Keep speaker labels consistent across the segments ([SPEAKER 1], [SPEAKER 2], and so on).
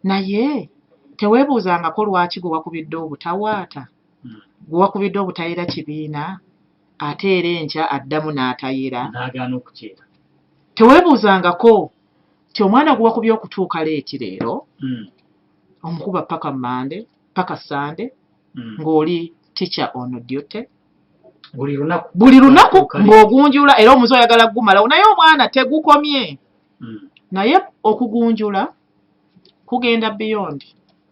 [SPEAKER 1] naye teweebuuzangako lwaki gwe wakubidde obutawaata gwe wakubidde obutayira kibiina ate era enkya addamu n'atayira teweebuuzangako ti omwana gwe wakubye okutuuka leeti leero omukuba paka Monday paka Sunday ng'oli teacher on duty buli lunaku ng'ogunjula era omuze oyagala gumalawo naye omwana tegukomye naye okugunjula kugenda beyond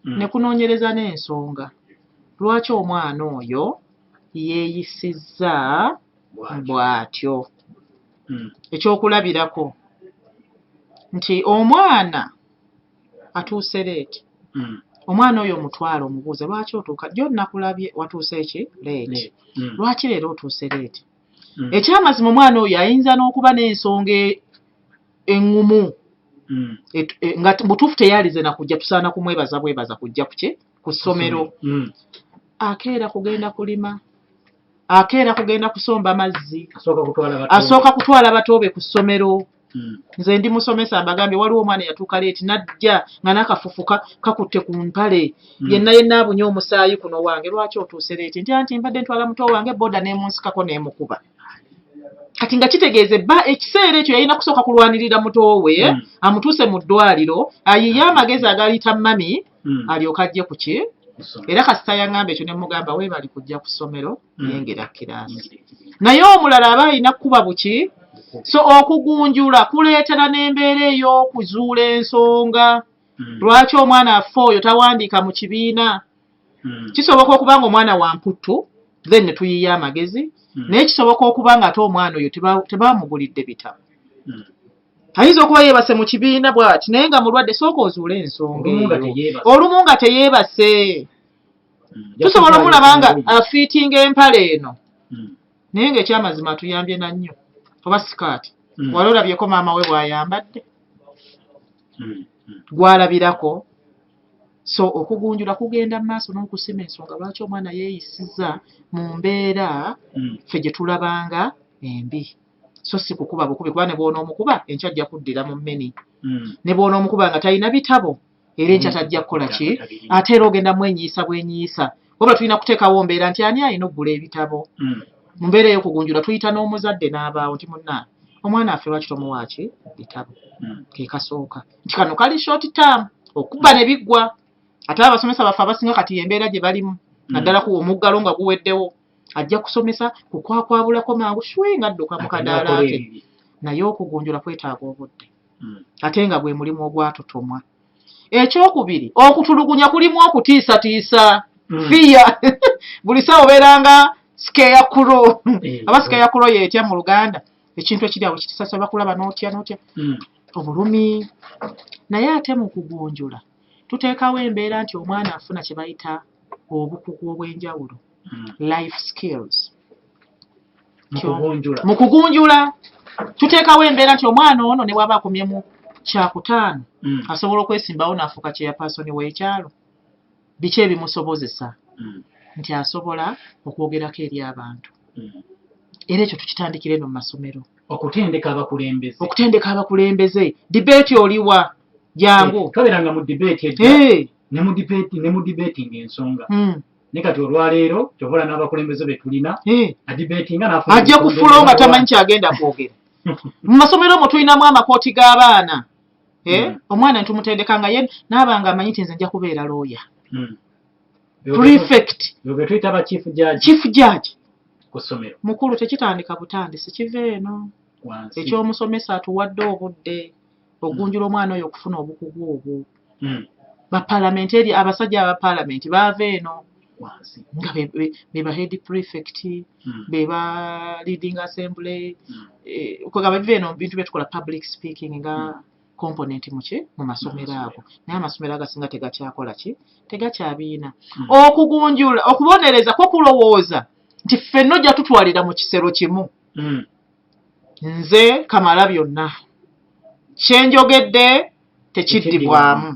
[SPEAKER 1] ne kunoonyereza n'ensonga lwaki omwana oyo yeeyisizza bw'atyo ekyokulabirako nti omwana atuuse leeti omwana oyo omutwala omubuuze lwaki otuuka jjo nakulabye watuuse eki leeti lwaki leero otuuse leeti ekyamazima omwana oyo ayinza n'okuba n'ensonga eŋŋumu nga butuufu teyalize nakujja tusaana kumwebaza bwebaza kujja kuki ku ssomero akeera kugenda kulima akeera kugenda kusomba mazzi asooka kutwala batoobe ku ssomero nze ndi musomesa mbagambye waliwo omwana yatuuka leeti najja nga n'akafufu kakutte ku mpale yenna abunye omusaayi kuno wange lwaki otuuse leeti nti mbadde ntwala muto wange boda n'emunsikako n'emukuba kati nga kitegeeze bba ekiseera ekyo yalina kusooka kulwanirira muto we amutuuse mu ddwaliro ayiye amagezi agayita mami alyoka ajje ku ki era kasita yaŋŋamba ekyo ne mugamba weebali kujja ku ssomero yengera kiraasi naye omulala aba alina kuba buki so okugunjula kuleetera n'embeera ey'okuzuula ensonga lwaki omwana affe oyo tawandiika mu kibiina kisoboka okuba nga omwana wa mputtu then ne tuyiya amagezi naye kisoboka okuba nga ate omwana oyo tebaamugulidde bitabo ayinza okuba yeebase mu kibiina bw'ati naye nga mulwadde sooka ozuule ensonga eyo olumu nga teyeebase tusobola omulaba nga afiitinga empale eno naye ng'ekyamazima atuyambye na nnyo oba sikaati wali olabyeko maama we bw'ayambadde gwalabirako so okugunjula kugenda mu maaso n'okusima ensonga lwaki omwana yeeyisizza mu mbeera ffe gye tulabanga embi so si kukuba bukubi kuba ne bw'onoomukuba enkya ajja kuddira mu mmeni ne bw'onoomukuba nga talina bitabo era enkya tajja kukola ki ate era ogenda mwenyiisa bwenyiisa wabula tulina kuteekawo mbeera nti ani alina okugula ebitabo mu mbeera ey'okugunjula tuyita n'omuzadde n'abaawo nti munna omwana affe lwaki tomuwaaki bitabo ke kasooka nti kano kali short term okubba ne biggwa ate abasomesa baffe abasinga kati embeera gye balimu naddala ku omuggalo nga guweddewo ajja kusomesa kukwakwabulako mangu shwi nga adduka mu kadaala ke naye okugunjula kwetaaga obudde ate nga gwe mulimu ogwatutumwa ekyokubiri okutulugunya kulimu okutiisatiisa fiya buli saa obeeranga scarecrow aba scarecrow yeetya mu Luganda ekintu ekiri awo kitisasa bakulaba n'otya obulumi naye ate mu kugunjula tuteekawo embeera nti omwana afuna kye bayita obukugu obw'enjawulo life skills mu kugunjula tuteekawo embeera nti omwana ono ne bw'aba akomye mu kyakutaano asobola okwesimbawo n'afuuka chairperson w'ekyalo biki ebimusobozesa nti asobola okwogerako eri abantu era ekyo tukitandikira eno mu masomero okutendeka abakulembeze debate oliwa jangu
[SPEAKER 2] toberanga mu debate ne mu debating ensonga ne kati olwaleero kyobola n'abakulembeze be tulina adibatinga
[SPEAKER 1] ajja kufulo nga tamanyi kyagenda kwogera mu masomero omwo tulinamu amakooti g'abaana omwana ntumutendeka nga ye n'abanga amanyi nti nze nja kubeera lawyer prefect chief judge
[SPEAKER 2] ku ssomero
[SPEAKER 1] mukulu tekitandika butandisi kiva eno ekyomusomesa atuwadde obudde ogunjula omwana oyo okufuna obukugu obwo bapalamenti abasajja aba palamenti baava eno nga beba head prefect beba leading assembly okugamba biva eno bintu byetukola public speaking nga component mu masomero ago naye amasomero agasinga tegakyakola tegakyabiina okugunjula okubonereza ko kulowooza nti ffenna ojja tutwalira mu kisero kimu nze kamala byonna kyenjogedde tekiddibwamu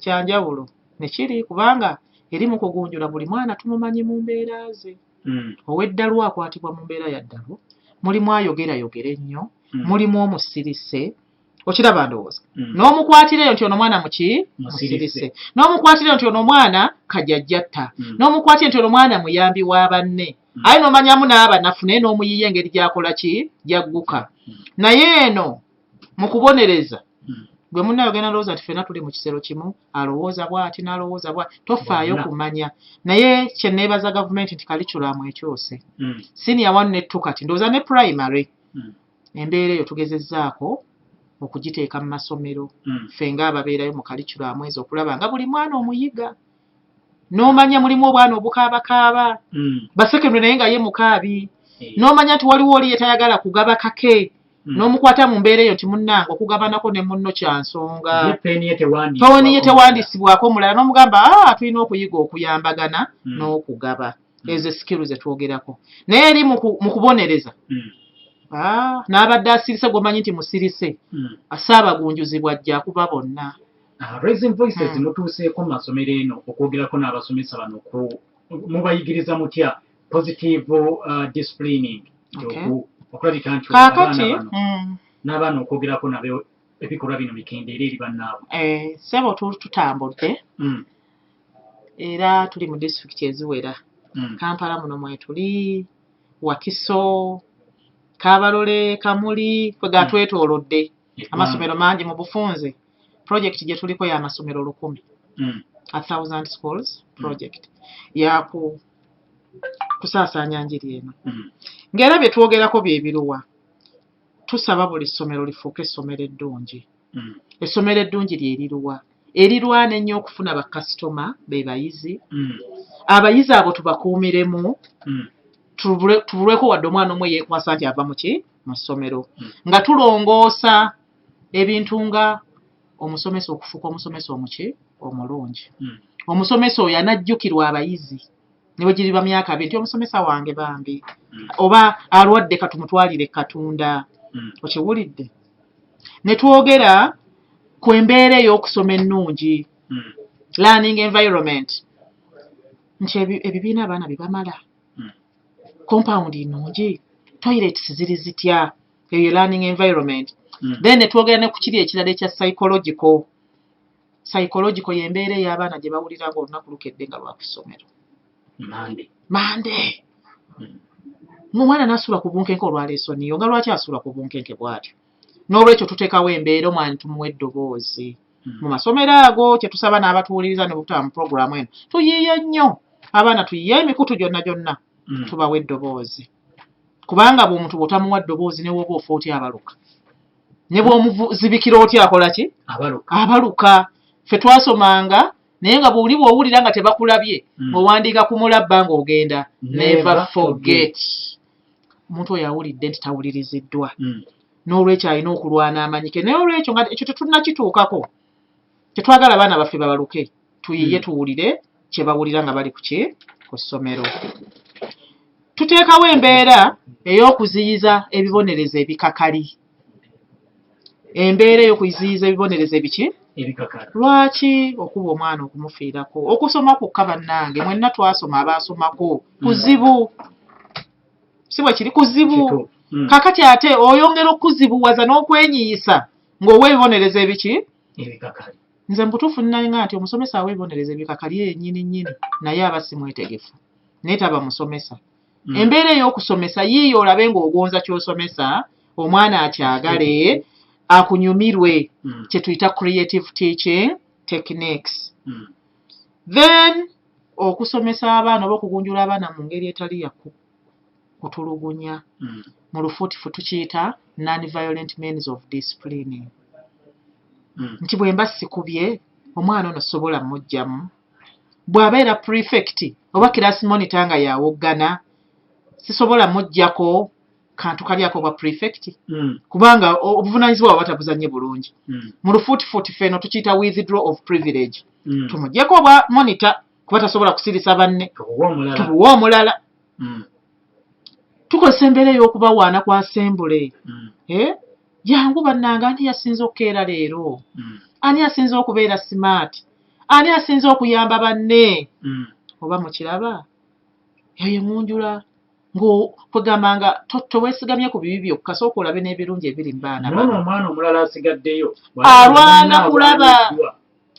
[SPEAKER 1] kyanjawulo nekiri kubanga eri mu kugunjula buli mwana tumumanyi mu mbeera ze ow'eddalu akwatibwa mu mbeera ya ddalu mulimu ayogera ennyo mulimu omusirise okiraba ndowooza n'omukwatireyo nti ono mwana musirise n'omukwatireyo nti ono mwana kajjajjatta n'omukwatire nti ono mwana muyambi wa banne aye n'omanyamu n'abanafu naye n'omuyiye engeri gyakola ki gyagguka naye eno mu kubonereza gwe munnayo ogenda ndowooza nti ffenna tuli mu kisero kimu alowooza bw'ati n'alowooza bw'ati tofaayo kumanya naye kye neebaza gavumenti nti kaliculamu ekyose siniya 1 ne 2 kati ndowooza ne primary embeera eyo tugezezzaako okugiteeka mu masomero ffe ng'ababeerayo mu kaliculamu ezo okulaba nga buli mwana omuyiga n'omanya mulimu obwana obukaabakaaba basekendwe naye nga ye mukaabi n'omanya nti waliwo oli yetayagala kugaba kake n'omukwata mu mbeera eyo nti munnange okugabanako ne munno kyansonga pawoni ye tewandiisibwako omulala n'omugamba tulina okuyiga okuyambagana n'okugaba ezo sikiru ze twogerako naye eri mu kubonereza n'abadde asirise gwomanyi nti musirise asaabagunjuzi bwajja akuba bonna
[SPEAKER 2] Raising Voices mutuuseeko mu masomero eno okwogerako n'abasomesa bano mubayigiriza mutya positive disciplining okulabika nti n'abaana okwogerako nabo ebikolwa bino bikendeera eri bannaabwe
[SPEAKER 1] ssebo tutambudde era tuli mu disitulikiti eziwera Kampala muno mwetuli Wakiso Kabalole Kamuli kwe gatwetoolodde amasomero mangi mu bufunze project gye tuliko ya masomero 1,000 1,000 schools project yaku kusaasaanya njiri eno ng'era bye twogerako bye biruwa tusaba buli ssomero lifuuke essomero eddungi essomero eddungi lyeriruwa erirwana ennyo okufuna bakasitoma be bayizi abayizi abo tubakuumiremu tubulweko wadde omwana omwe yeekwasa nti ava mu ssomero nga tulongoosa ebintu nga omusomesa okufuuka omusomesa omulungi omusomesa oyo anajjukirwa abayizi ne bwe giriba myaka nti omusomesa wange bambi oba alwadde katumutwalire Katunda okiwulidde ne twogera ku embeera ey'okusoma ennungi learning environment nti ebibiina abaana bibamala compound nnungi toilets ziri zitya eyo learning environment then ne twogera ne ku kiri ekirala ekya psychological y'embeera ey'abaana gye bawulira ng'olunaku lukedde nga lwa ku ssomero mande omwana n'asuula ku bunkenke olwaleesoniyo nga lwaki asuula ku bunkenke bw'atyo n'olwekyo tuteekawo embeera omwana tumuwa eddoboozi mu masomero ago kye tusaba n'abatuwuliriza ne butaba mu puroguramu eno tuyiiye nnyo abaana tuyiye emikutu gyonna tubawa eddoboozi kubanga bw'omuntu bw'otamuwa ddoboozi ne woba ofa otya abaluka ne bw'omuzibikira otya akola ki abaluka ffe twasomanga naye nga bw'oli bw'owulira nga tebakulabye owandiika ku mulabba ng'ogenda never forget omuntu oyo awulidde nti tawuliriziddwa n'olwekyo alina okulwana amanyike naye olwekyo nga ekyo tetunnakituukako tetwagala abaana baffe babaluke tuyiye tuwulire kye bawulira nga bali ku ssomero tuteekawo embeera ey'okuziyiza ebibonerezo ebikakali embeera ey'okuziyiza ebibonerezo ebiki lwaki okuba omwana okumufiirako okusoma kwokka bannange mwenna twasoma abaasomako kuzibu si bwe kiri kuzibu kakati ate oyongera okuzibuwaza n'okwenyiisa ng'owa ebibonerezo ebiki nze mubutuufu nnanga nti omusomesa awa ebibonerezo ebikakali yennyini naye aba si mwetegefu naye taba musomesa embeera ey'okusomesa yiiyo olabe ng'ogonza ky'osomesa omwana akyagale akunyumirwe kye tuyita creative teaching techniques then okusomesa abaana oba okugunjula abaana mu ngeri etali ya kutulugunya mu lufuutifu tukiyita non-violent means of disciplining nti bwe mba sikubye omwana ono sobola mmuggyamu bw'abeera prefect oba class monitor nga yawoggana sisobola muggyako kantu kalyako bwa prefect kubanga obuvunaanyizibwa baba batabuzannye bulungi mu lufuutifuuti ffeno tukiyita withdraw of privilege tumuggyeko obwa monitor kuba tasobola kusirisa banne tubuwe omulala tukozesa embeera ey'okubawaana kwa assembly jangu bannanga ani yasinze okukeera leero ani asinze okubeera smart ani asinze okuyamba banne oba mukiraba eyo eŋŋunjula ngo kwegambanga toweesigamye ku bibi byokka sooka olabe n'ebirungi ebiri mu baana
[SPEAKER 2] nono omwana omulala asigaddeyo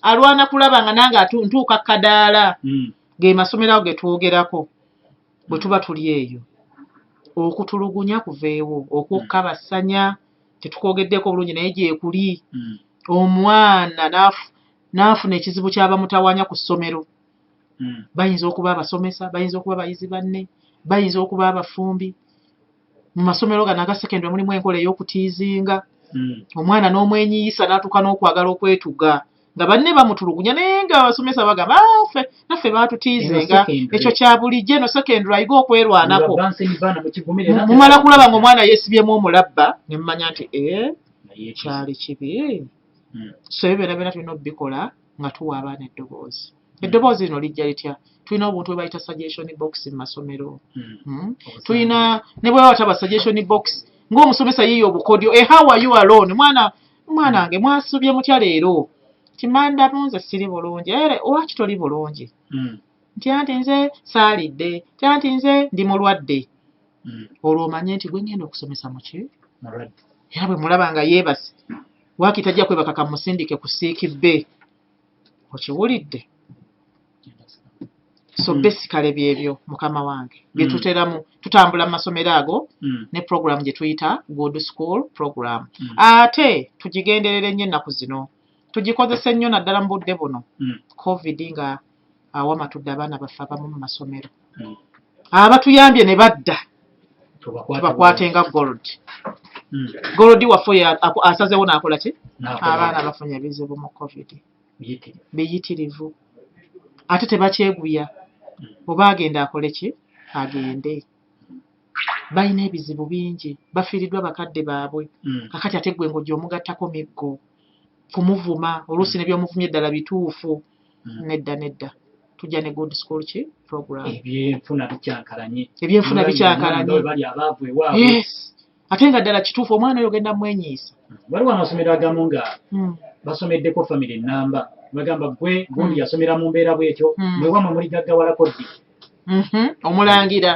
[SPEAKER 1] alwana kulaba nga nange ntuuka kadaala ge masomero ago ge twogerako bwe tuba tuli eyo okutulugunya kuveewo okukkabasanya tetukogeddeko bulungi naye gyekuli omwana n'afuna ekizibu kyaba mutawanya ku ssomero bayinza okuba abasomesa bayinza okuba abayizi banne bayinza okuba abafumbi mu masomero gano aga sekendule mulimu enkola ey'okutiizinga omwana n'omwenyiyisa n'atuuka n'okwagala okwetuga nga banne bamutulugunya naye nga abasomesa bagamba naffe baatutiizinga ekyo kya bulijjo eno sekendule ayiga okwerwanako mumala kulaba ng'omwana yeesibyemu omulabba ne mumanya nti kyali kibi so ebyo byonna byonna tulina okubikola nga tuwa abaana eddoboozi lino lijja litya tulina obuntu bwe bayita suggestion box mu masomero tulina ne bwe wataba suggestion box ng'omusomesa yiiyo obukodyo how are you alone mwana wange mwasubye mutya leero timanda nze siri bulungi lwaki toli bulungi nti anti nze saalidde anti nze ndi mulwadde olwo omanye nti gwe ngenda okusomesa muki era bwe mulaba nga yeebase waaki tajja kwebaka kamusindike ku siikibbe okiwulidde so basically byebyo mukama wange byetuteramu tutambula mu masomero ago ne program gye tuyita good school program ate tugigenderera ennyo ennaku zino tugikozesa ennyo naddala mu budde buno covid nga awama tudde abaana baffe abamu mu masomero abatuyambye ne badda tubakwatenga gold waffe asazewo n'akola ki abaana bafunye ebizibu mu covid biyitirivu ate tebakyeguya oba agenda akole ki agende balina ebizibu bingi bafiiriddwa bakadde baabwe kakati ate gwe ng'ojja omugattako miggo kumuvuma oluusi ne byomuvumye eddala bituufu nedda tujja ne good school ki program ebyenfuna bikyankalanye yes ate nga ddala kituufu omwana oyo ogenda mwenyiisa
[SPEAKER 2] waliwo amasomero agamu nga basomeddeko famire ennamba bagamba gwe gundi yasomera mu mbeera bwekyo mwewamwe muli gaggawalako ddi omulangira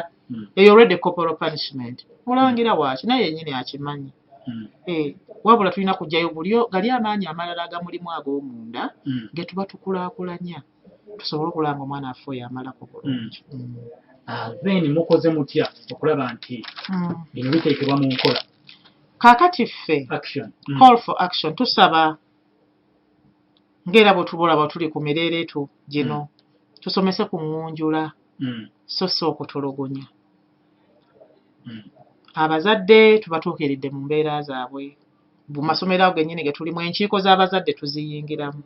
[SPEAKER 2] eyo already corporal punishment mulangira waaki naye yennyini akimanyi wabula tulina kujjayo gali amaanyi amalala agamulimu ag'omunda ge tuba tukulaakulanya tusobole okulanga omwana affe oyo amalako bulungi then mukoze mutya okulaba nti bino biteekebwa mu nkola
[SPEAKER 1] kaakati ffe call for action tusaba ng'era bwe tubulaba tuli ku mireereetu gino tusomese ku ngunjula so si okutulugunya abazadde tubatuukiridde mu mbeera zaabwe mu masomero ago gennyini ge tulimu enkiiko z'abazadde tuziyingiramu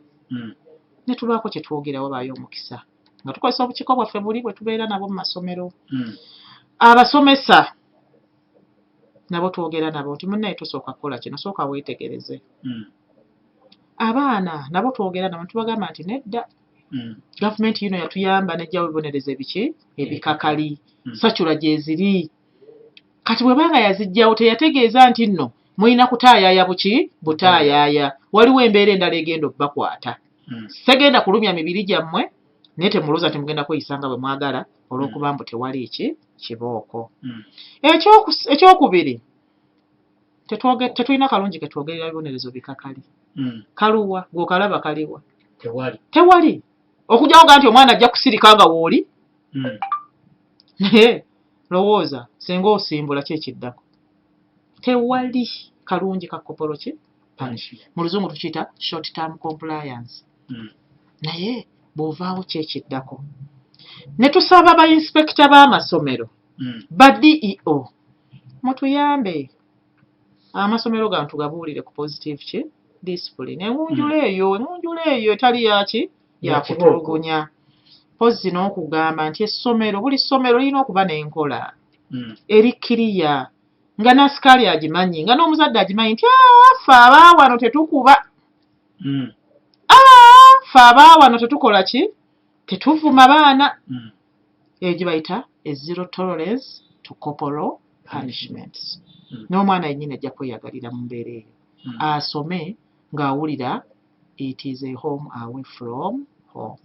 [SPEAKER 1] ne tubaako kye twogera wabaayo omukisa nga tukozesa obukiiko bwaffe buli bwe tubeera nabo mu masomero abasomesa nabo twogera nabo nti munnaye tosooka kukola kino sooka weetegereze abaana nabo twogera nabo tubagamba nti nedda gavumenti yino yatuyamba nejjawo ebibonerezo ebiki ebikakali sakyula gye ziri kati bwe banga yazijjawo teyategeeza nti nno mulina kutaayaaya butaayaaya waliwo embeera endala egenda okubakwata segenda kulumya mibiri gyammwe naye temulooza nti mugenda kweyisanga bwe mwagala olw'okuba mbu tewali kibooko ekyokubiri tetulina kalungi ke twogerera bibonerezo bikakali kaluwa gwokalaba kaliwa tewali okujjawo ga nti omwana ajja kusirika nga wooli naye lowooza singa osimbula kyekiddako tewali kalungi ka kopolo ki mu luzungu tukiyita short term compliance naye bw'ovaawo kyekiddako ne tusaba bainspekita b'amasomero ba DEO mutuyambe amasomero gano tugabuulire ku positive ki discipline engunjula eyo etali yaki yakutulugunya pozi n'okugamba nti buli ssomero lirina okuba n'enkola erikkiriya nga nasikaali agimanyi nga n'omuzadde agimanyi nti ffe abaawano tetukuba ffe abaawano tetukola ki tetuvuma baana egyo bayita zero tolerance to corporal punishments n'omwana yennyini ajja kweyagalira mu mbeera eyo asome ng'awulira it is a home away from home